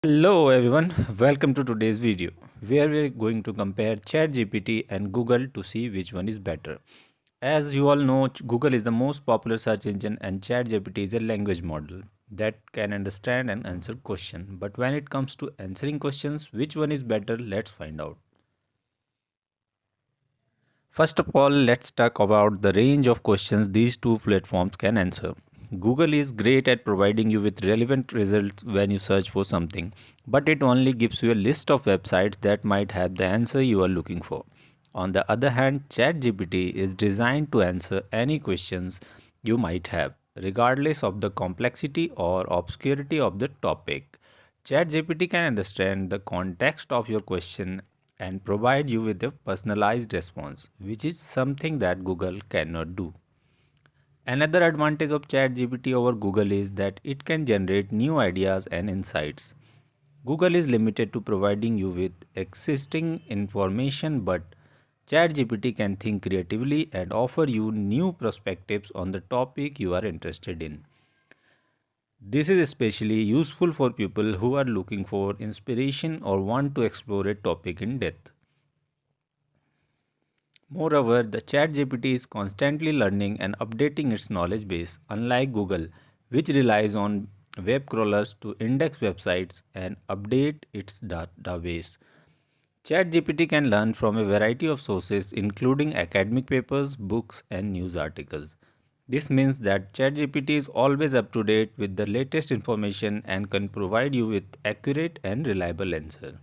Hello everyone, welcome to today's video where we are going to compare ChatGPT and Google to see which one is better. As you all know, Google is the most popular search engine and ChatGPT is a language model that can understand and answer questions. But when it comes to answering questions, which one is better? Let's find out. First of all, let's talk about the range of questions these two platforms can answer. Google is great at providing you with relevant results when you search for something, but it only gives you a list of websites that might have the answer you are looking for. On the other hand, ChatGPT is designed to answer any questions you might have, regardless of the complexity or obscurity of the topic. ChatGPT can understand the context of your question and provide you with a personalized response, which is something that Google cannot do. Another advantage of ChatGPT over Google is that it can generate new ideas and insights. Google is limited to providing you with existing information, but ChatGPT can think creatively and offer you new perspectives on the topic you are interested in. This is especially useful for people who are looking for inspiration or want to explore a topic in depth. Moreover, the ChatGPT is constantly learning and updating its knowledge base, unlike Google, which relies on web crawlers to index websites and update its database. ChatGPT can learn from a variety of sources, including academic papers, books, and news articles. This means that ChatGPT is always up to date with the latest information and can provide you with accurate and reliable answer.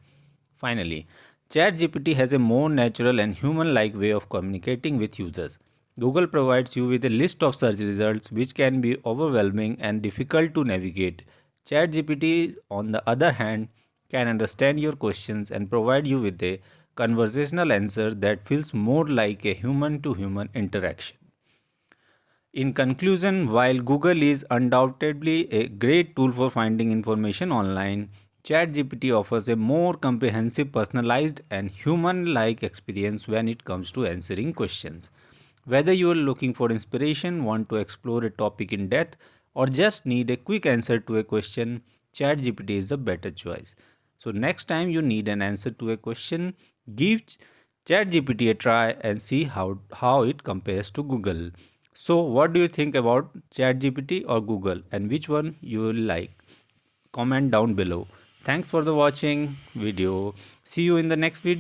Finally, ChatGPT has a more natural and human-like way of communicating with users. Google provides you with a list of search results which can be overwhelming and difficult to navigate. ChatGPT, on the other hand, can understand your questions and provide you with a conversational answer that feels more like a human to human interaction. In conclusion, while Google is undoubtedly a great tool for finding information online, ChatGPT offers a more comprehensive, personalized, and human like experience when it comes to answering questions. Whether you are looking for inspiration, want to explore a topic in depth, or just need a quick answer to a question, ChatGPT is the better choice. So, next time you need an answer to a question, give ChatGPT a try and see how it compares to Google. So, what do you think about ChatGPT or Google, and which one you will like? Comment down below. Thanks for the watching video. See you in the next video.